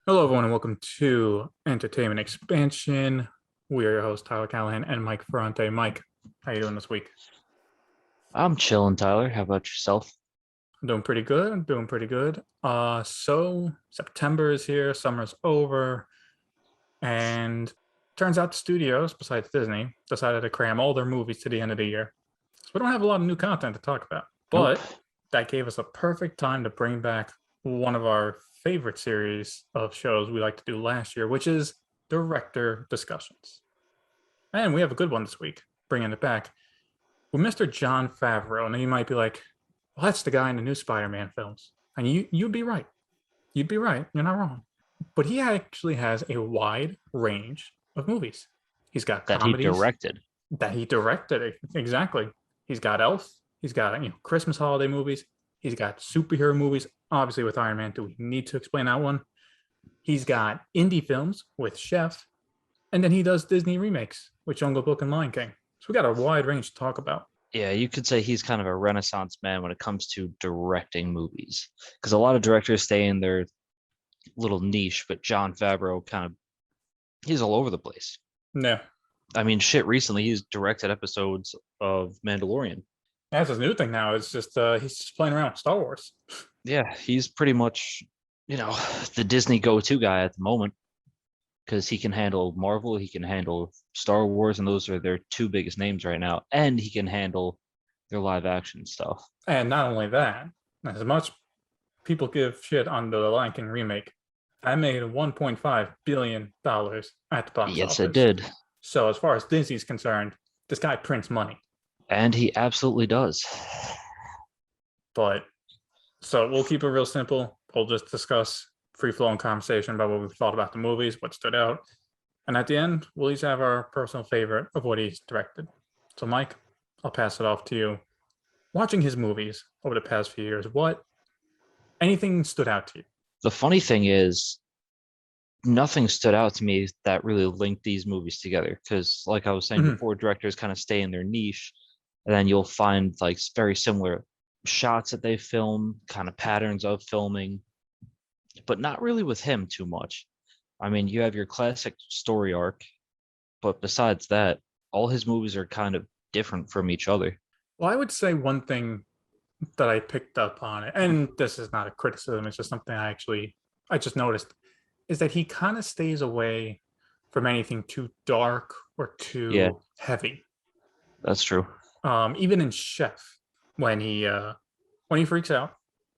Hello, everyone, and welcome to Entertainment Expansion. We are your hosts, Tyler Callahan and Mike Ferrante. Mike, how you doing this week? I'm chilling, Tyler. How about yourself? I'm doing pretty good. I'm doing pretty good. So September is here, summer's over, and turns out the studios, besides Disney, decided to cram all their movies to the end of the year. So we don't have a lot of new content to talk about, Nope. but that gave us a perfect time to bring back one of our favorite series of shows we like to do last year, which is director discussions. And we have a good one this week, bringing it back with Mr. Jon Favreau. Now you might be like, well, that's the guy in the new Spider-Man films. And you'd be right. You'd be right. You're not wrong. But he actually has a wide range of movies. He's got That he comedies directed. that he directed. Exactly. He's got Elf. He's got Christmas holiday movies. He's got superhero movies. Obviously, with Iron Man, do we need to explain that one? He's got indie films with Chef, and then he does Disney remakes with Jungle Book and Lion King. So we got a wide range to talk about. Yeah, you could say he's kind of a renaissance man when it comes to directing movies. Because a lot of directors stay in their little niche, but Jon Favreau he's all over the place. Yeah, I mean, shit, recently he's directed episodes of Mandalorian. that's his new thing now. It's just he's just playing around with Star Wars. Yeah, he's pretty much, the Disney go-to guy at the moment because he can handle Marvel, he can handle Star Wars, and those are their two biggest names right now. And he can handle their live action stuff. And not only that, as much people give shit on the Lion King remake, I made $1.5 billion at the box Yes, it office. did. So as far as Disney's concerned, this guy prints money. And he absolutely does. But so we'll keep it real simple. We'll just discuss free flowing conversation about what we thought about the movies, what stood out. And at the end, we'll each have our personal favorite of what he's directed. So, Mike, I'll pass it off to you. Watching his movies over the past few years, anything stood out to you? The funny thing is, nothing stood out to me that really linked these movies together. Because, like I was saying Mhm. before, directors kind of stay in their niche, and then you'll find like very similar shots that they film, kind of patterns of filming, but not really with him too much. I mean, you have your classic story arc, but besides that, all his movies are kind of different from each other. Well, I would say one thing that I picked up on it, and this is not a criticism, it's just something I just noticed, is that he kind of stays away from anything too dark or Yeah, too heavy. that's true. Even in Chef, when he freaks out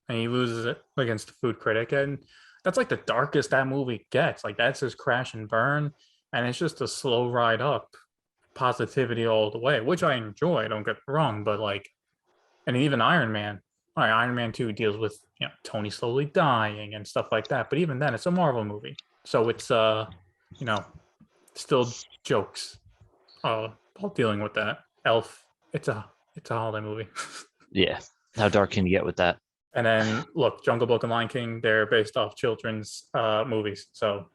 and he loses it against the food critic, and that's like the darkest that movie gets. Like that's his crash and burn, and it's just a slow ride up, positivity all the way, which I enjoy. Don't get me wrong, but like, and even Iron Man, all right, Iron Man 2 deals with Tony slowly dying and stuff like that. But even then, it's a Marvel movie, so it's you know still jokes while dealing with that. Elf, it's a holiday movie. Yeah. How dark can you get with that? And then look, Jungle Book and Lion King, they're based off children's movies. So,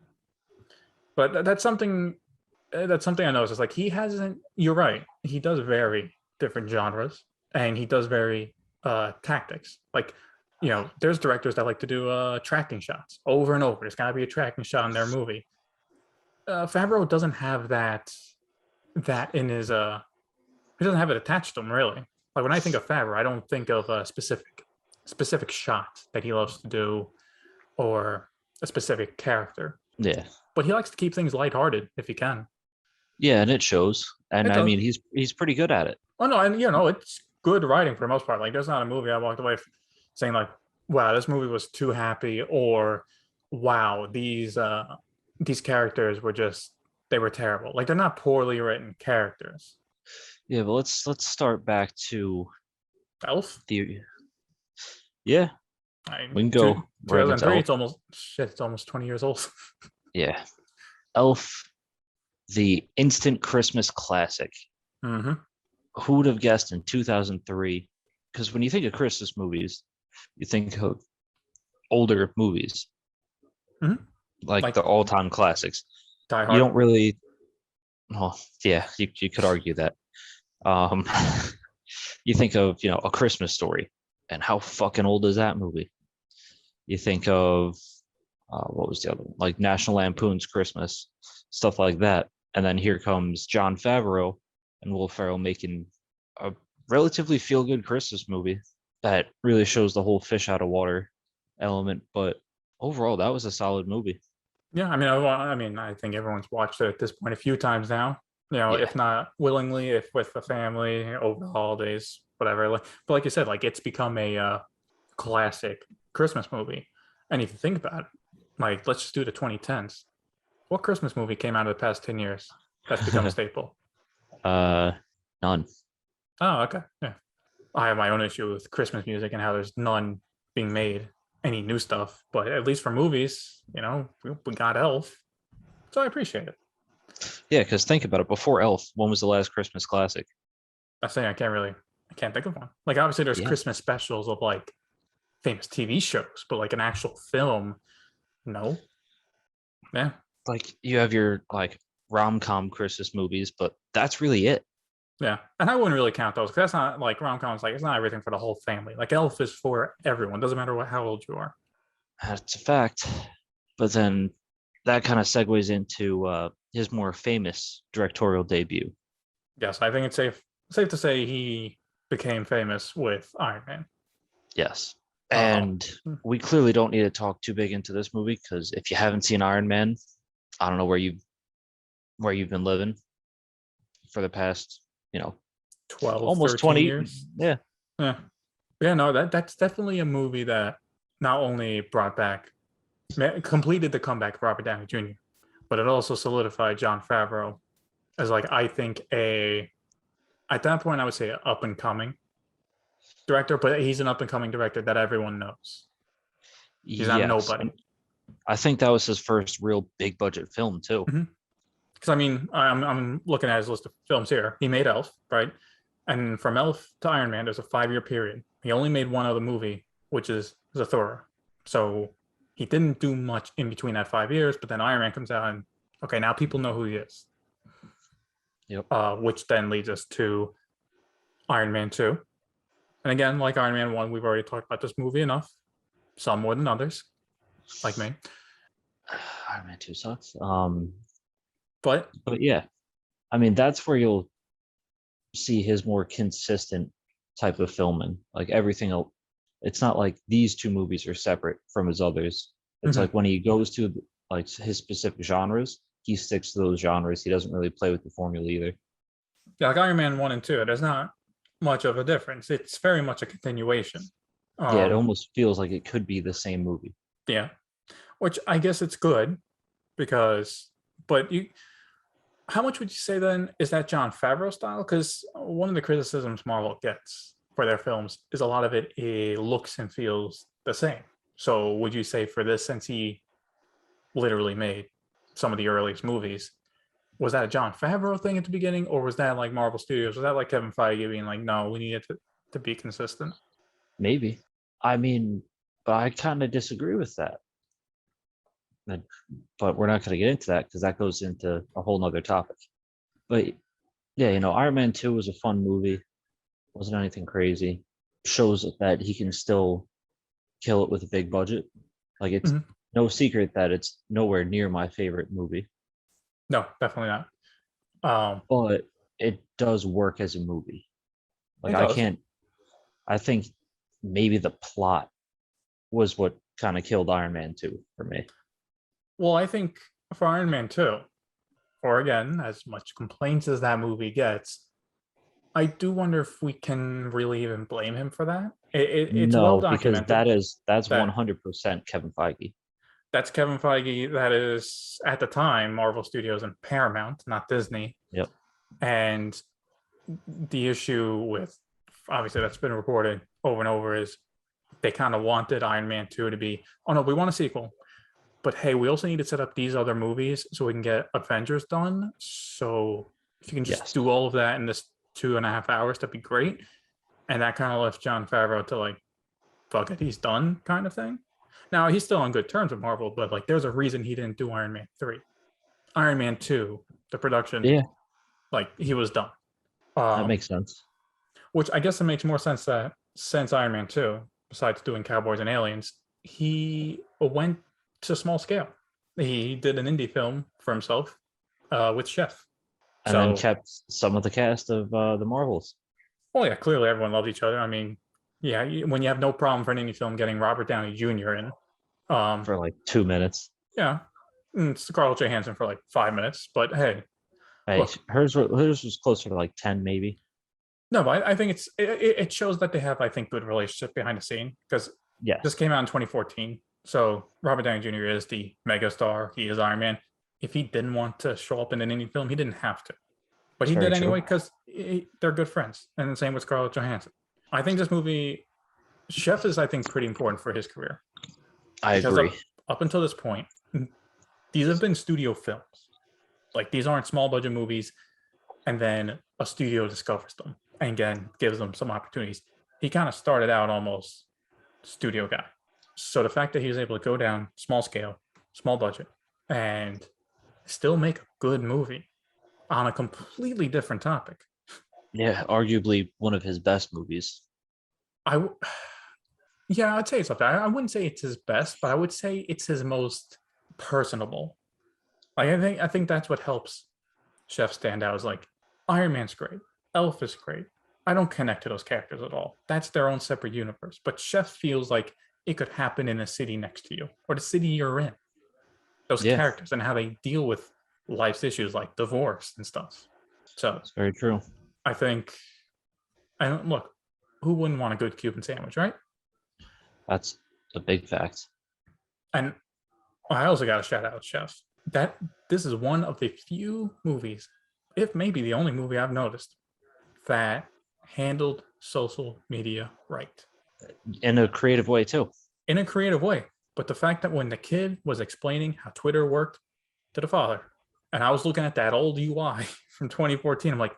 but that's something I noticed. It's like he hasn't. You're right. He does vary different genres, and he does vary tactics. Like, there's directors that like to do tracking shots over and over. There's got to be a tracking shot in their movie. Favreau doesn't have that in his. He doesn't have it attached to him really. Like when I think of Favreau, I don't think of a specific shot that he loves to do or a specific character. Yeah. But he likes to keep things lighthearted if he can. Yeah, and it shows. And It I does. mean, he's pretty good at it. Oh no, and it's good writing for the most part. Like there's not a movie I walked away saying like, "Wow, this movie was too happy," or "Wow, these characters were just they were terrible." Like they're not poorly written characters. Yeah, but let's start back to Elf, the yeah, I we can two, go right into 2003. Elf. It's almost shit. It's almost 20 years old. Yeah. Elf, the instant Christmas classic. Mm-hmm. Who would have guessed in 2003? Because when you think of Christmas movies, you think of older movies, Mm-hmm. like Like the all-time classics. Die You Hard. don't really, well, yeah, you could argue that. Um, you think of, A Christmas Story, and how fucking old is that movie? You think of what was the other one? Like National Lampoon's Christmas, stuff like that. And then here comes John Favreau and Will Ferrell making a relatively feel good Christmas movie that really shows the whole fish out of water element. But overall, that was a solid movie. Yeah, I mean, I think everyone's watched it at this point a few times now. You know, Yeah. if not willingly, if with the family over the holidays, whatever. But like you said, like it's become a classic Christmas movie. And if you think about it, like let's just do the 2010s. What Christmas movie came out of the past 10 years that's become a staple? uh, None. Oh, okay. Yeah. I have my own issue with Christmas music and how there's none being made, any new stuff. But at least for movies, we got Elf. So I appreciate it. Yeah, because think about it. Before Elf, when was the last Christmas classic? I say I can't think of one. Like obviously there's Yeah, Christmas specials of like famous TV shows, but like an actual film, no. Yeah. like you have your like rom-com Christmas movies, but that's really it. Yeah. And I wouldn't really count those because that's not like rom-coms, like it's not everything for the whole family. Like Elf is for everyone. Doesn't matter how old you are. That's a fact. But then that kind of segues into his more famous directorial debut. Yes, I think it's safe to say he became famous with Iron Man. Yes. Uh, And we clearly don't need to talk too big into this movie because if you haven't seen Iron Man, I don't know where you've been living for the past, 12, almost 13 20. years. Yeah. Yeah. Yeah, no, that's definitely a movie that not only completed the comeback of Robert Downey Jr., but it also solidified John Favreau as like I think at that point I would say up and coming director, but he's an up and coming director that everyone knows. He's not Yes. nobody. I think that was his first real big budget film too. Mhm. Because I mean, I'm looking at his list of films here. He made Elf, right? And from Elf to Iron Man, there's a 5 year period. He only made one other movie, which is Zathura. So he didn't do much in between that 5 years. But then Iron Man comes out, and okay, now people know who he is. Yep. Which then leads us to Iron Man 2. And again, like Iron Man 1, we've already talked about this movie enough. Some more than others, like me. Iron Man 2 sucks. But But yeah, I mean that's where you'll see his more consistent type of filming. Like everything else, it's not like these two movies are separate from his others. It's mhm. like when he goes to like his specific genres, he sticks to those genres. He doesn't really play with the formula either. Yeah, like Iron Man 1 and 2, there's not much of a difference. It's very much a continuation. Yeah, it Um, almost feels like it could be the same movie. yeah, which I guess it's good because, but how much would you say then is that John Favreau style? Because one of the criticisms Marvel gets for their films is a lot of it looks and feels the same. So would you say for this, since he literally made some of the earliest movies, was that a John Favreau thing at the beginning, or was that like Marvel Studios? Was that like Kevin Feige being like, no, we need it to be consistent? Maybe. I mean, but I kind of disagree with that. And- But we're not going to get into that because that goes into a whole nother topic. But yeah, Iron Man 2 was a fun movie. Wasn't anything crazy. Shows that he can still kill it with a big budget. Like it's Mhm. no secret that it's nowhere near my favorite movie, No, definitely not. but it does work as a movie. Like It does. I think maybe the plot was what kind of killed Iron Man 2 for me. Well, I think for Iron Man 2, or again, as much complaints as that movie gets, I do wonder if we can really even blame him for that. It's well No, because documented that's that 100% Kevin Feige. that's Kevin Feige. That is at the time Marvel Studios and Paramount, not Disney. Yep. And the issue with obviously that's been reported over and over is they kind of wanted Iron Man 2 to be, oh no, we want a sequel. But hey, we also need to set up these other movies so we can get Avengers done. So if you can just Yes. do all of that in this 2.5 hours, that'd be great. And that kind of left John Favreau to like, fuck it, he's done kind of thing. Now he's still on good terms with Marvel, but like there's a reason he didn't do Iron Man 3. Iron Man 2, the production, Yeah, like he was done. that Um, makes sense. which I guess it makes more sense that since Iron Man 2, besides doing Cowboys and Aliens, he went to small scale. He did an indie film for himself with Chef. And then So, kept some of the cast of the Marvels. well, yeah, clearly everyone loved each other. I mean, yeah, when you have no problem for an indie film getting Robert Downey Jr. in, For like 2 minutes. yeah, it's Scarlett Johansson for like 5 minutes. But hey, Hey, look, hers was closer to like 10, maybe. no, but I think it shows that they have, I think, good relationship behind the scene because this Yes, came out in 2014. So Robert Downey Jr. is the megastar. He is Iron Man. If he didn't want to show up in an indie film, he didn't have to, but it's he very did true. anyway because they're good friends. And the same with Scarlett Johansson. I think this movie, Chef, is I think pretty important for his career I because agree. up until this point, these have been studio films. Like these aren't small budget movies, and then a studio discovers them and again gives them some opportunities. He kind of started out almost studio guy. So the fact that he was able to go down small scale, small budget, and still make a good movie on a completely different topic. Yeah, arguably one of his best movies. I yeah, I'd say it's up there. I wouldn't say it's his best, but I would say it's his most personable. Like I think that's what helps Chef stand out. Is like Iron Man's great, Elf is great. I don't connect to those characters at all. That's their own separate universe. But Chef feels like it could happen in a city next to you or the city you're in. Those Yeah, characters and how they deal with life's issues like divorce and stuff. So it's very true. I think I don't look. Who wouldn't want a good Cuban sandwich, right? That's a big fact. And I also got to shout out Chef. That this is one of the few movies, if maybe the only movie I've noticed that handled social media right In a creative way too. in a creative way. But the fact that when the kid was explaining how Twitter worked to the father, and I was looking at that old UI from 2014, I'm like,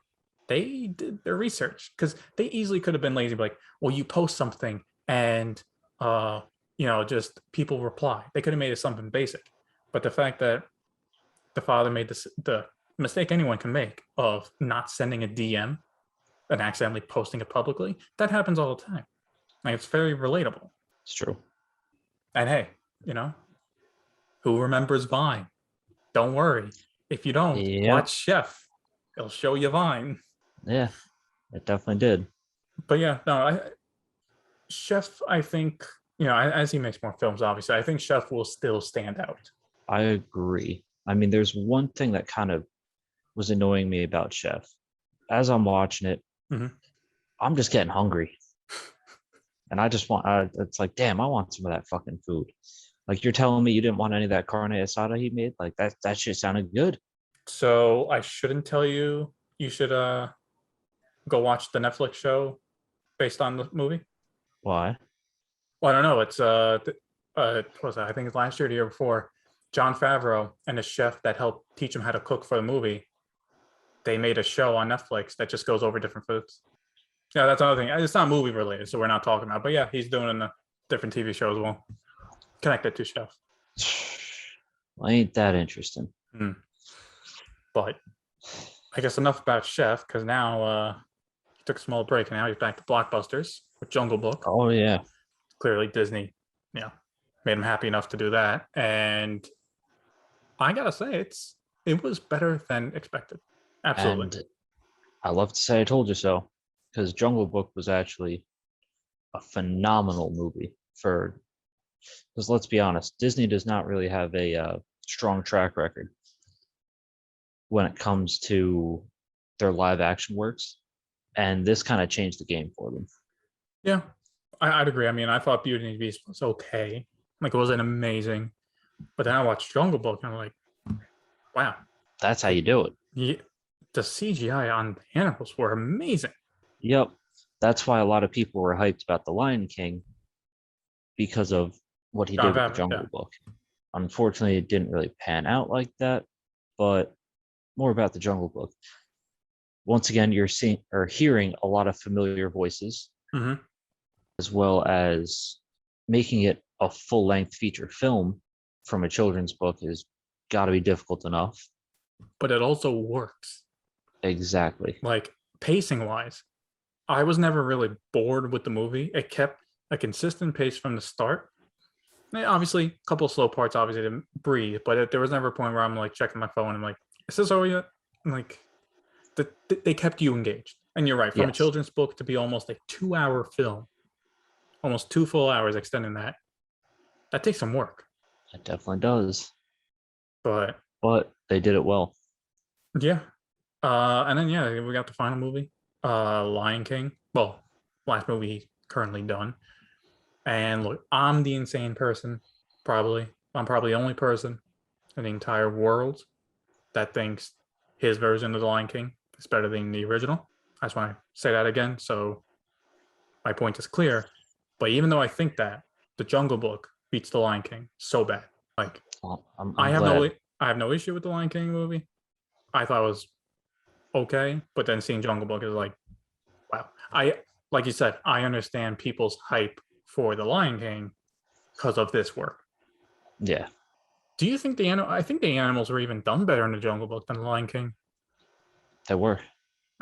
they did their research because they easily could have been lazy, like, well, you post something and just people reply. They could have made it something basic. But the fact that the father made the mistake anyone can make of not sending a DM and accidentally posting it publicly, that happens all the time. Like it's very relatable. It's true. And hey, you know, who remembers Vine? Don't worry. If you don't, Yep. watch Chef. It'll show you Vine. Yeah, it definitely did. But yeah, no, Chef, I think, as he makes more films, obviously, I think Chef will still stand out. I agree. I mean, there's one thing that kind of was annoying me about Chef. As I'm watching it, Mhm. I'm just getting hungry. And I just want, it's like, damn, I want some of that fucking food. Like you're telling me you didn't want any of that carne asada he made? Like that shit sounded good. So I shouldn't tell you. You should go watch the Netflix show based on the movie. Why? Well, I don't know. It's what was that? I think it's last year, or the year before. John Favreau and the chef that helped teach him how to cook for the movie. They made a show on Netflix that just goes over different foods. Yeah, that's another thing. It's not movie related, so we're not talking about. But yeah, he's doing a different TV show as well, connected to chef. Well, ain't that interesting? But I guess enough about chef because now he took a small break and now he's back to blockbusters with Jungle Book. Oh yeah. Clearly, Disney, made him happy enough to do that, and I gotta say, it was better than expected. Absolutely. And I love to say I told you so, because Jungle Book was actually a phenomenal movie for, because let's be honest, Disney does not really have a strong track record when it comes to their live action works. And this kind of changed the game for them. Yeah, I'd agree. I mean, I thought Beauty and the Beast was okay. Like, it wasn't amazing. But then I watched Jungle Book and I'm like, wow. That's how you do it. Yeah, the CGI on the animals were amazing. Yep. That's why a lot of people were hyped about The Lion King because of what he John did with the Favreau, Jungle Book. Unfortunately, it didn't really pan out like that, but more about the Jungle Book. Once again, you're seeing or hearing a lot of familiar voices, Mhm. as well as making it a full-length feature film from a children's book is got to be difficult enough. But it also works. Exactly. Like, pacing wise, I was never really bored with the movie. It kept a consistent pace from the start. Obviously, a couple of slow parts, obviously, to breathe, but there was never a point where I'm like checking my phone and I'm like, is this over yet? I'm like, they kept you engaged. And you're right, from a Yes, children's book to be almost a 2 hour film, almost 2 full hours extending that takes some work. it definitely does. But But they did it well. yeah. And then yeah, we got the final movie, Lion King. Well, last movie currently done. And look, I'm the insane person, probably. I'm probably the only person in the entire world that thinks his version of the Lion King is better than the original. I just want to say that again, so my point is clear. But even though I think that, the Jungle Book beats the Lion King so bad. Like Well, I I'm have no glad. I have no issue with the Lion King movie. I thought it was okay, but then seeing Jungle Book is like, wow. I like you said, I understand people's hype for the Lion King because of this work. Yeah, Do you think I think the animals were even done better in the Jungle Book than the Lion King. they were.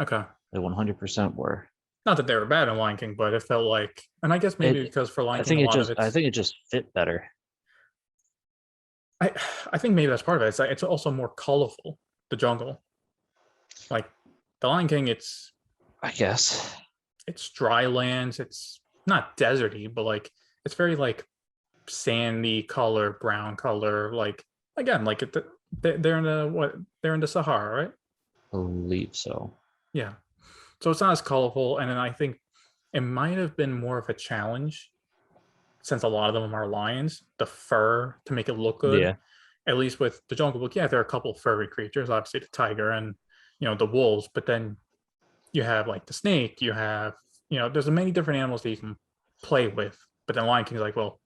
Okay. They 100% were. Not that they were bad in Lion King, but it felt like, and I guess maybe It. because for Lion I King, think a it lot of just. I it's, think it just fit better. I, I think maybe that's part of it. It's like, it's also more colorful, the jungle. Like the Lion King, I guess. it's dry lands. It's not deserty, but like it's very like sandy color, brown color. Like again, like they're in the what they're in the Sahara, right? Believe so. Yeah. So it's not as colorful, and then I think it might have been more of a challenge since a lot of them are lions, the fur to make it look good. Yeah. At least with the Jungle Book, yeah, there are a couple furry creatures, obviously the tiger and the wolves, but then you have like the snake, you have there's many different animals that you can play with. But then Lion King is like, well,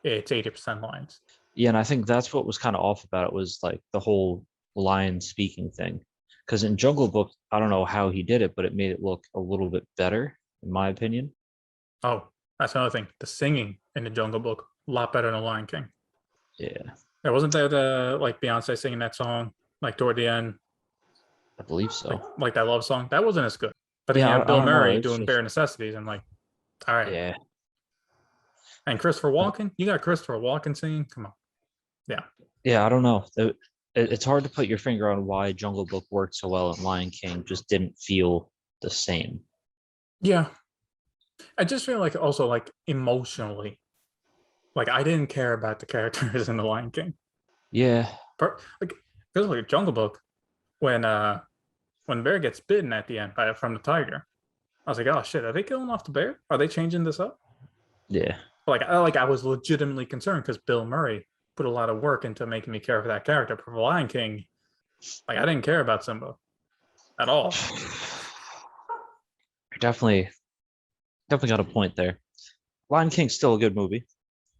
it's 80% lions. Yeah, and I think that's what was kind of off about it was like the whole lion speaking thing. Because in Jungle Book, I don't know how he did it, but it made it look a little bit better, in my opinion. Oh, that's another thing. The singing in the Jungle Book, a lot better than Lion King. Yeah, There wasn't that like Beyonce singing that song like toward the end, I believe like so. that love song. That wasn't as good. But then Yeah, you have I Bill don't know. Murray It's doing just Bare Necessities, and like, all right. yeah. And Christopher Walken, you got Christopher Walken singing. Come on, yeah, Yeah, I don't know. It's hard to put your finger on why Jungle Book worked so well and Lion King just didn't feel the same. yeah. I just feel like also like emotionally, like I didn't care about the characters in the Lion King. Yeah, Like because like Jungle Book, when bear gets bitten at the end from the tiger, I was like, oh shit, are they killing off the bear? Are they changing this up? yeah. I was legitimately concerned because Bill Murray put a lot of work into making me care for that character. For Lion King, like I didn't care about Simba at all. Definitely, definitely got a point there. Lion King's still a good movie.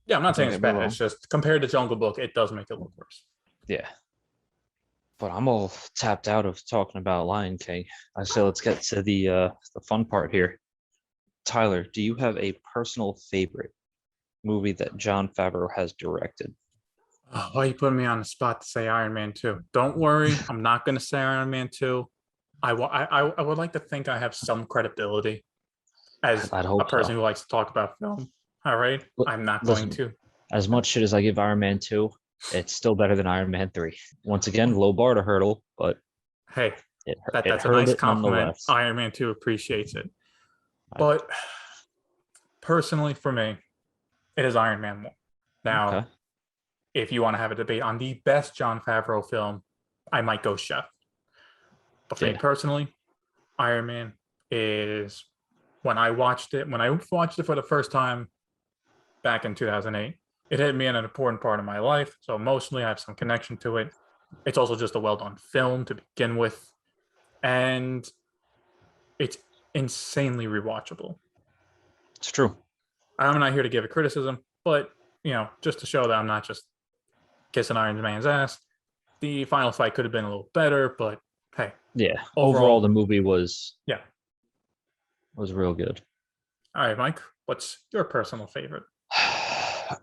Yeah, I'm not Don't saying it's get me bad. It's wrong. just compared to Jungle Book, it does make it look worse. Yeah, but I'm all tapped out of talking about Lion King. I say let's get to the fun part here. Tyler, do you have a personal favorite movie that John Favreau has directed? Oh, why are you putting me on the spot to say Iron Man 2? Don't worry, I'm not going to say Iron Man 2. I would like to think I have some credibility as I'd a hope person so. who likes to talk about film. All right, I'm not going Listen, to. as much shit as I give Iron Man 2, it's still better than Iron Man 3. Once again, low bar to hurdle, but Hey, it that's a hurdled nice it compliment. nonetheless. Iron Man 2 appreciates it. I, But personally, for me, it is Iron Man 1. okay. Now, if you want to have a debate on the best John Favreau film, I might go Chef. But for me Yeah. personally, Iron Man is when I watched it for the first time back in 2008. It hit me in an important part of my life. So emotionally, I have some connection to it. It's also just a well done film to begin with. And it's insanely rewatchable. It's true. I'm not here to give a criticism, but just to show that I'm not just kissing Iron Man's ass. The final fight could have been a little better, but hey, Yeah. Overall, the overall, movie was yeah. was real good. All right, Mike, what's your personal favorite?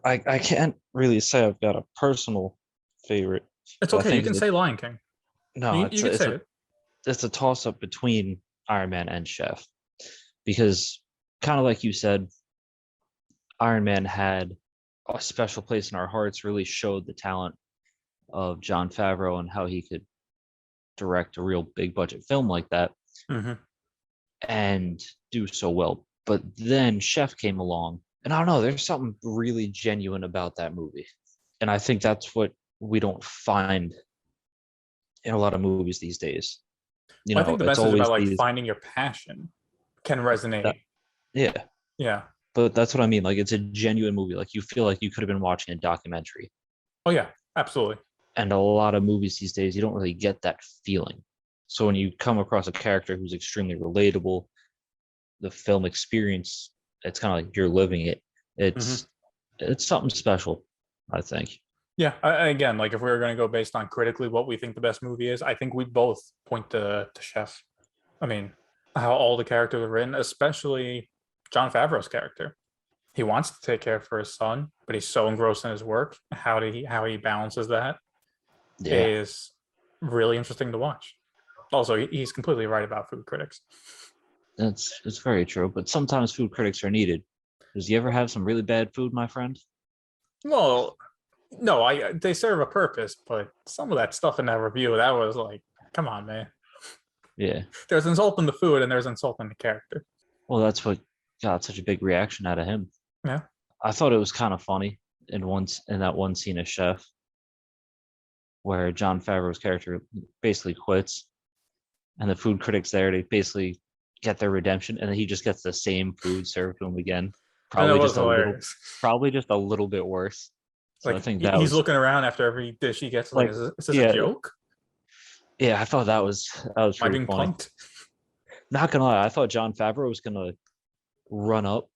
I can't really say I've got a personal favorite. It's I okay. You think can say Lion King. no, You can say it. it's a toss up between Iron Man and Chef because kind of like you said, Iron Man had a special place in our hearts really showed the talent of Jon Favreau and how he could direct a real big budget film like that Hmm. and do so well. But then Chef came along, and I don't know, there's something really genuine about that movie. And I think that's what we don't find in a lot of movies these days. Well, I think the It's message about always like these finding your passion can that resonate. yeah, Yeah. but that's what I mean. Like it's a genuine movie. Like you feel like you could have been watching a documentary. Oh yeah, absolutely. And a lot of movies these days, you don't really get that feeling. So when you come across a character who's extremely relatable, the film experience, it's kind of like you're living it. Hmm. It's something special, I think. Yeah. Again, like if we were going to go based on critically what we think the best movie is, I think we both point to Chef. I mean, how all the characters are written, especially Jon Favreau's character. He wants to take care for his son, but he's so engrossed in his work. How he balances that Yeah, is really interesting to watch. Also, he's completely right about food critics. it's very true. But sometimes food critics are needed. Because you ever have some really bad food, my friend? Well, no, they serve a purpose, but some of that stuff in that review, that was like, come on, man. Yeah. There's insult in the food and there's insult in the character. Well, that's what got such a big reaction out of him. Yeah. I thought it was kind of funny in that one scene of Chef where Jon Favreau's character basically quits, and the food critics there they basically get their redemption, and then he just gets the same food served to him again, And it probably was just a little, hilarious. probably just a little bit worse. So I Like think that he's was looking around after every dish he gets, like, like, is this a yeah, joke? yeah. I thought that was Am I pretty being funny. punked? Not gonna lie, I thought Jon Favreau was gonna run up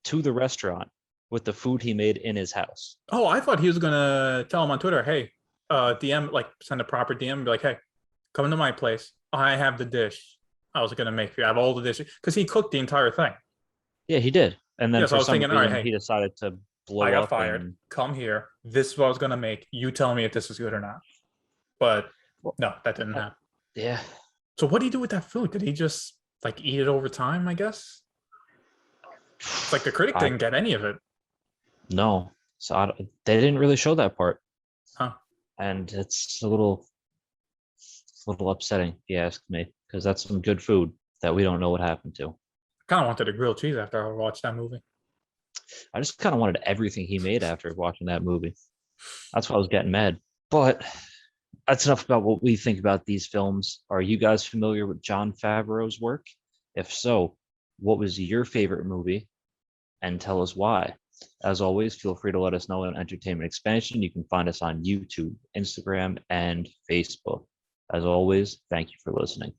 to the restaurant with the food he made in his house. Oh, I thought he was gonna tell him on Twitter, hey, DM, like send a proper DM, be like, hey, come to my place. I have the dish I was gonna make for you. I have all the dishes because he cooked the entire thing. Yeah, he did. And then Yeah, so for I was some thinking, all right, reason, he hey, decided to I blow got up fired. and Come here. This is what I was gonna make. You tell me if this is good or not. But well, no, that didn't uh, happen. yeah. So what do you do with that food? Did he just like eat it over time? I guess it's like the critic I didn't get any of it, no. So they didn't really show that part, huh? and it's a little upsetting, if you ask me, because that's some good food that we don't know what happened to. Kind of wanted a grilled cheese after I watched that movie. I just kind of wanted everything he made after watching that movie. That's why I was getting mad. But that's enough about what we think about these films. Are you guys familiar with Jon Favreau's work? If so, what was your favorite movie? And tell us why. As always, feel free to let us know on Entertainment Expansion. You can find us on YouTube, Instagram, and Facebook. As always, thank you for listening.